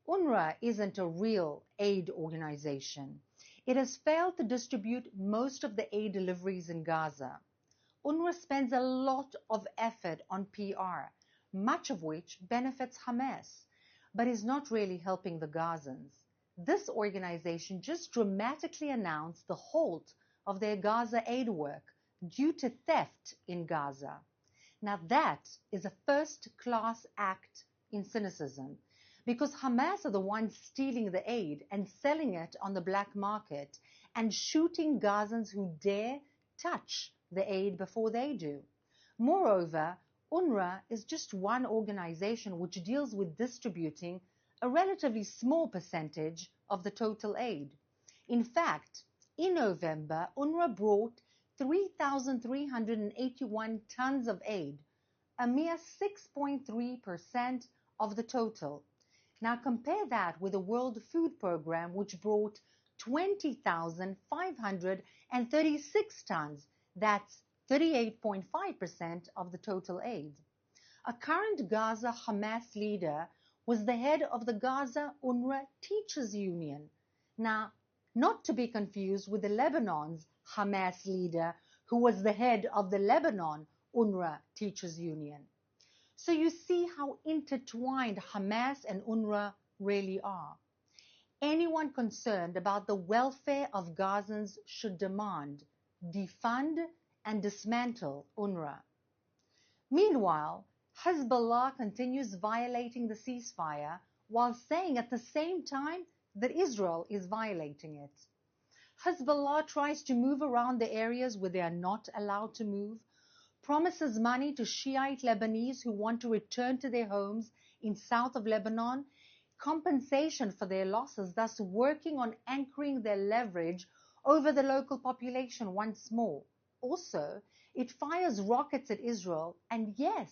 UNRWA isn't a real aid organization. It has failed to distribute most of the aid deliveries in Gaza. UNRWA spends a lot of effort on PR, much of which benefits Hamas, but is not really helping the Gazans. This organization just dramatically announced the halt of their Gaza aid work due to theft in Gaza. Now that is a first-class act in cynicism, because Hamas are the ones stealing the aid and selling it on the black market and shooting Gazans who dare touch the aid before they do. Moreover, UNRWA is just one organization which deals with distributing a relatively small percentage of the total aid. In fact, in November, UNRWA brought 3,381 tons of aid, a mere 6.3% of the total. Now compare that with the World Food Programme, which brought 20,536 tons. That's 38.5% of the total aid. A current Gaza Hamas leader was the head of the Gaza UNRWA Teachers Union. Now, not to be confused with the Lebanon's Hamas leader, who was the head of the Lebanon UNRWA Teachers Union. So you see how intertwined Hamas and UNRWA really are. Anyone concerned about the welfare of Gazans should demand, defund, and dismantle UNRWA. Meanwhile, Hezbollah continues violating the ceasefire while saying at the same time that Israel is violating it. Hezbollah tries to move around the areas where they are not allowed to move, promises money to Shiite Lebanese who want to return to their homes in south of Lebanon, compensation for their losses, thus working on anchoring their leverage over the local population once more. Also, it fires rockets at Israel, and yes,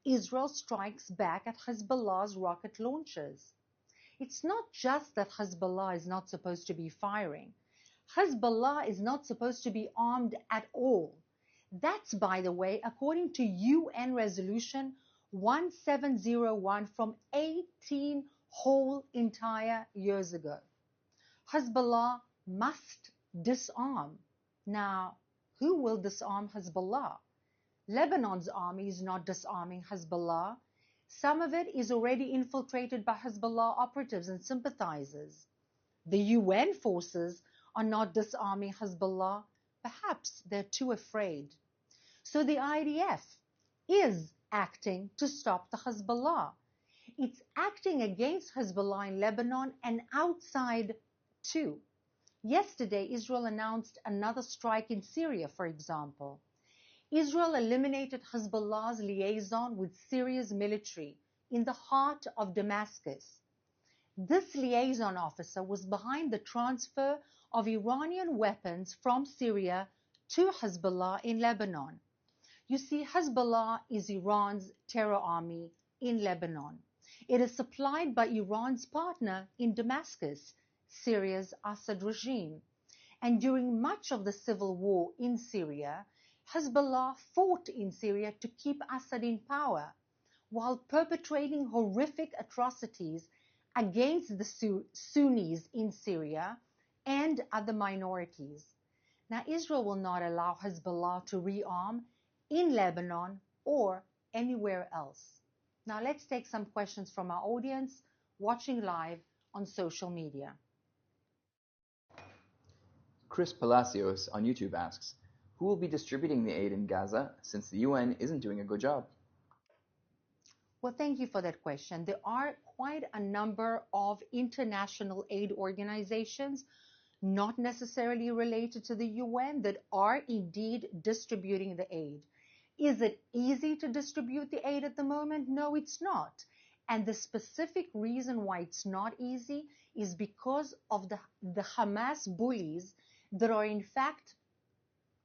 Israel strikes back at Hezbollah's rocket launchers. It's not just that Hezbollah is not supposed to be firing. Hezbollah is not supposed to be armed at all. That's, by the way, according to UN Resolution 1701 from 18 whole entire years ago. Hezbollah must disarm. Now, who will disarm Hezbollah? Lebanon's army is not disarming Hezbollah. Some of it is already infiltrated by Hezbollah operatives and sympathizers. The UN forces are not disarming Hezbollah. Perhaps they're too afraid. So the IDF is acting to stop the Hezbollah. It's acting against Hezbollah in Lebanon and outside too. Yesterday, Israel announced another strike in Syria, for example. Israel eliminated Hezbollah's liaison with Syria's military in the heart of Damascus. This liaison officer was behind the transfer of Iranian weapons from Syria to Hezbollah in Lebanon. You see, Hezbollah is Iran's terror army in Lebanon. It is supplied by Iran's partner in Damascus, Syria's Assad regime. And during much of the civil war in Syria, Hezbollah fought in Syria to keep Assad in power, while perpetrating horrific atrocities against the Sunnis in Syria and other minorities. Now, Israel will not allow Hezbollah to rearm in Lebanon or anywhere else. Now, let's take some questions from our audience watching live on social media. Chris Palacios on YouTube asks, who will be distributing the aid in Gaza since the UN isn't doing a good job? Well, thank you for that question. There are quite a number of international aid organizations, not necessarily related to the UN, that are indeed distributing the aid. Is it easy to distribute the aid at the moment? No, it's not. And the specific reason why it's not easy is because of the Hamas bullies that are in fact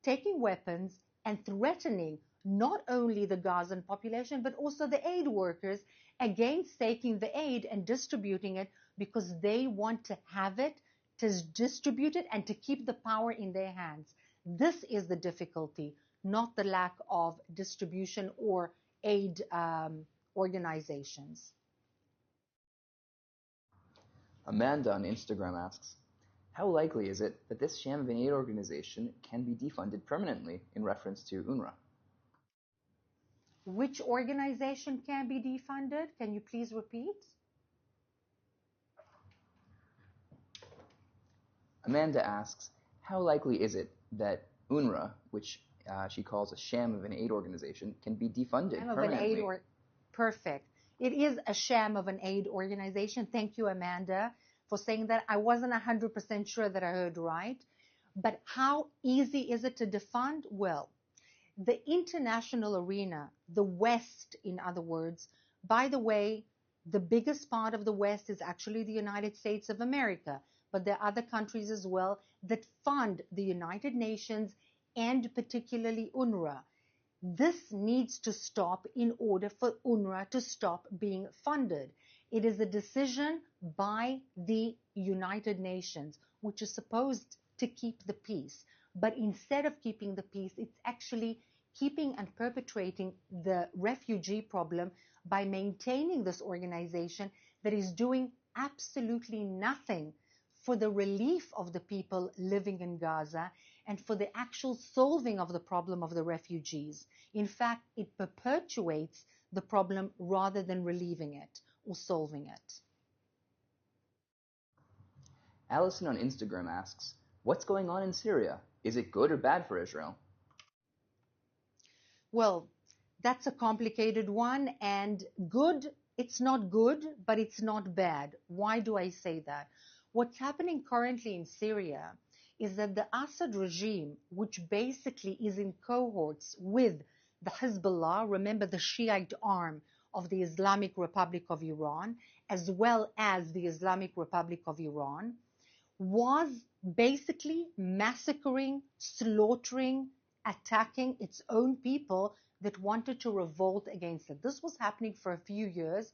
taking weapons and threatening not only the Gazan population, but also the aid workers against taking the aid and distributing it because they want to have it, to distribute it, and to keep the power in their hands. This is the difficulty, not the lack of distribution or aid organizations. Amanda on Instagram asks, how likely is it that this sham of an aid organization can be defunded permanently, in reference to UNRWA? Which organization can be defunded? Can you please repeat? Amanda asks, how likely is it that UNRWA, which she calls a sham of an aid organization, can be defunded Sham of permanently? an aid Perfect. It is a sham of an aid organization. Thank you, Amanda, for saying that. I wasn't 100% sure that I heard right. But how easy is it to defund? Well, the international arena, the West, in other words, by the way, the biggest part of the West is actually the United States of America, but there are other countries as well that fund the United Nations and particularly UNRWA. This needs to stop in order for UNRWA to stop being funded. It is a decision by the United Nations, which is supposed to keep the peace. But instead of keeping the peace, it's actually keeping and perpetuating the refugee problem by maintaining this organization that is doing absolutely nothing for the relief of the people living in Gaza and for the actual solving of the problem of the refugees. In fact, it perpetuates the problem rather than relieving it or solving it. Allison on Instagram asks, what's going on in Syria? Is it good or bad for Israel? Well, that's a complicated one, and good, it's not good, but it's not bad. Why do I say that? What's happening currently in Syria is that the Assad regime, which basically is in cohorts with the Hezbollah, remember the Shiite arm of the Islamic Republic of Iran, as well as the Islamic Republic of Iran, was basically massacring, slaughtering, attacking its own people that wanted to revolt against it. This was happening for a few years.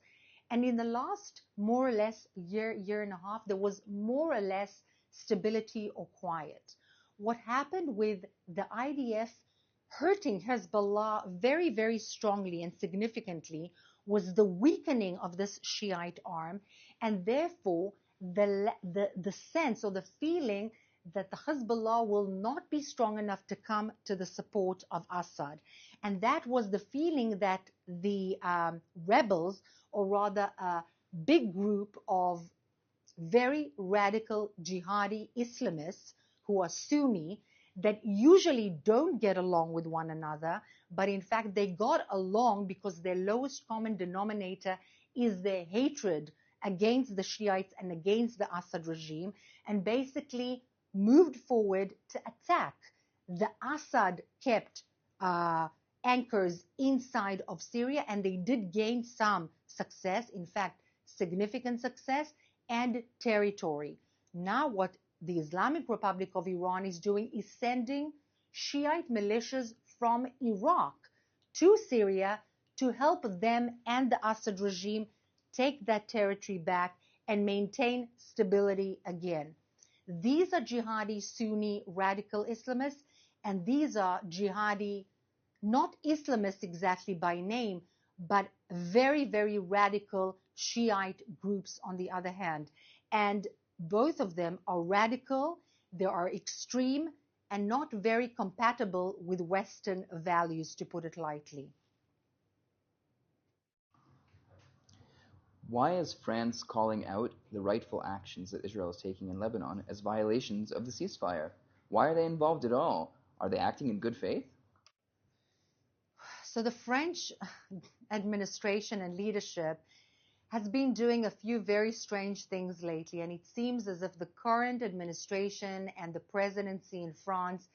And in the last more or less year and a half, there was more or less stability or quiet. What happened with the IDF hurting Hezbollah very, very strongly and significantly was the weakening of this Shiite arm, and therefore the sense or the feeling that the Hezbollah will not be strong enough to come to the support of Assad. And that was the feeling that the rebels, or rather a big group of very radical jihadi Islamists who are Sunni, that usually don't get along with one another, but in fact they got along because their lowest common denominator is their hatred against the Shiites and against the Assad regime, and basically moved forward to attack the Assad kept anchors inside of Syria, and they did gain some success, in fact significant success and territory. Now what the Islamic Republic of Iran is doing is sending Shiite militias from Iraq to Syria to help them and the Assad regime take that territory back and maintain stability again. These are jihadi Sunni radical Islamists, and these are jihadi, not Islamists exactly by name, but very, very radical Shiite groups on the other hand. And both of them are radical, they are extreme, and not very compatible with Western values, to put it lightly. Why is France calling out the rightful actions that Israel is taking in Lebanon as violations of the ceasefire? Why are they involved at all? Are they acting in good faith? So the French administration and leadership has been doing a few very strange things lately, and it seems as if the current administration and the presidency in France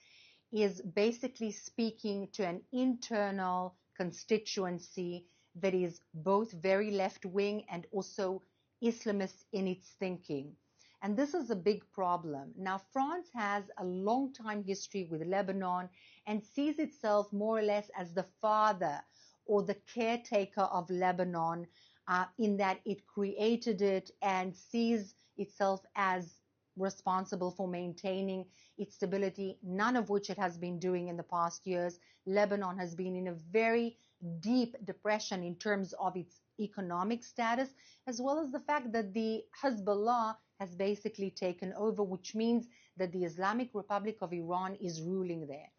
is basically speaking to an internal constituency that is both very left-wing and also Islamist in its thinking. And this is a big problem. Now, France has a long time history with Lebanon and sees itself more or less as the father or the caretaker of Lebanon, in that it created it and sees itself as responsible for maintaining its stability, none of which it has been doing in the past years. Lebanon has been in a very deep depression in terms of its economic status, as well as the fact that the Hezbollah has basically taken over, which means that the Islamic Republic of Iran is ruling there.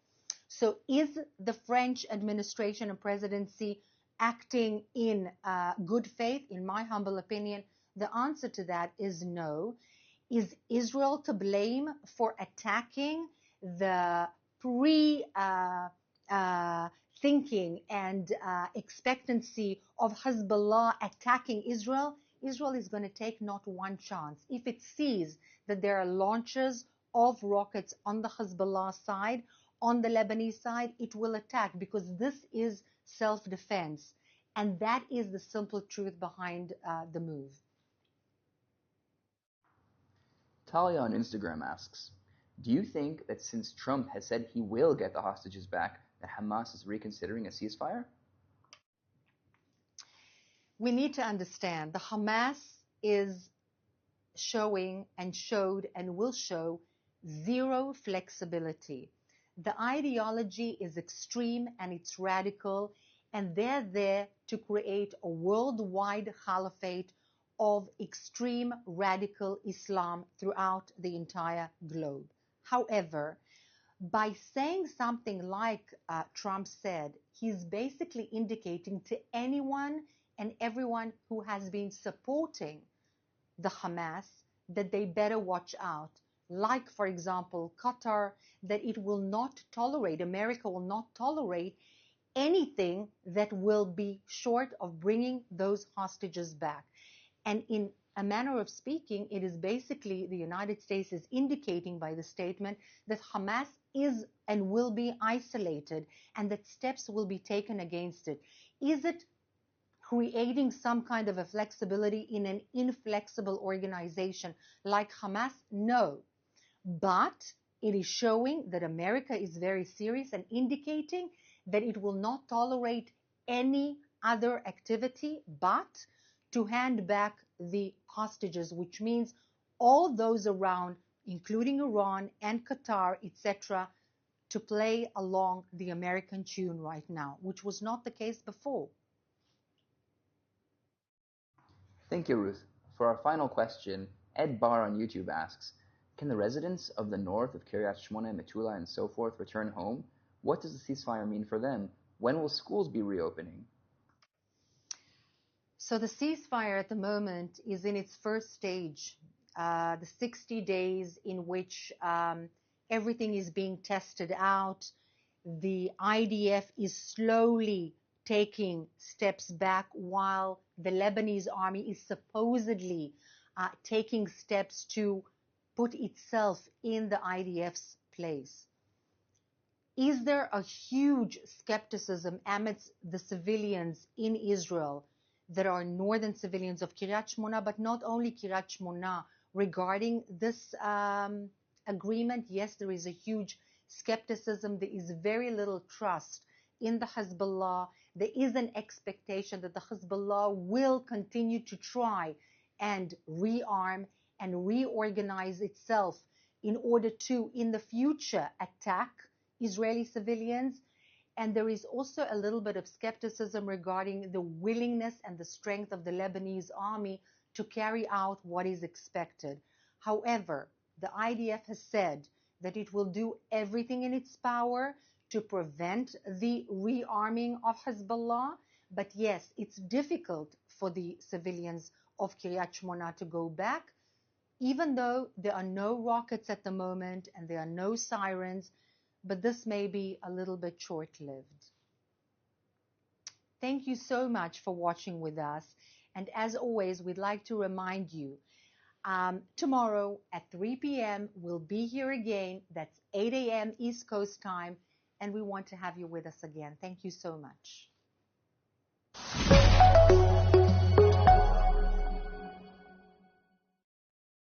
So is the French administration and presidency acting in good faith? In my humble opinion, the answer to that is no. Is Israel to blame for attacking the thinking and expectancy of Hezbollah attacking Israel? Israel is going to take not one chance. If it sees that there are launches of rockets on the Hezbollah side, on the Lebanese side, it will attack, because this is self-defense. And that is the simple truth behind the move. Talia on Instagram asks, do you think that since Trump has said he will get the hostages back, that Hamas is reconsidering a ceasefire? We need to understand the Hamas is showing and showed and will show zero flexibility. The ideology is extreme and it's radical, and they're there to create a worldwide caliphate of extreme radical Islam throughout the entire globe. However, by saying something like Trump said, he's basically indicating to anyone and everyone who has been supporting the Hamas that they better watch out. Like, for example, Qatar, that it will not tolerate, America will not tolerate anything that will be short of bringing those hostages back. And in a manner of speaking, it is basically the United States is indicating by the statement that Hamas is and will be isolated and that steps will be taken against it. Is it creating some kind of a flexibility in an inflexible organization like Hamas? No. But it is showing that America is very serious and indicating that it will not tolerate any other activity but to hand back the hostages, which means all those around, including Iran and Qatar, etc., to play along the American tune right now, which was not the case before. Thank you, Ruth. For our final question, Ed Barr on YouTube asks, can the residents of the north of Kiryat Shmona, Metula, and so forth return home? What does the ceasefire mean for them? When will schools be reopening? So the ceasefire at the moment is in its first stage, the 60 days in which everything is being tested out. The IDF is slowly taking steps back while the Lebanese army is supposedly taking steps to put itself in the IDF's place. Is there a huge skepticism amidst the civilians in Israel that are northern civilians of Kiryat Shmona, but not only Kiryat Shmona, regarding this agreement? Yes, there is a huge skepticism. There is very little trust in the Hezbollah. There is an expectation that the Hezbollah will continue to try and rearm and reorganize itself in order to, in the future, attack Israeli civilians. And there is also a little bit of skepticism regarding the willingness and the strength of the Lebanese army to carry out what is expected. However, the IDF has said that it will do everything in its power to prevent the rearming of Hezbollah. But yes, it's difficult for the civilians of Kiryat Shmona to go back, even though there are no rockets at the moment and there are no sirens, but this may be a little bit short-lived. Thank you so much for watching with us. And as always, we'd like to remind you, tomorrow at 3 p.m. we'll be here again. That's 8 a.m. East Coast time, and we want to have you with us again. Thank you so much.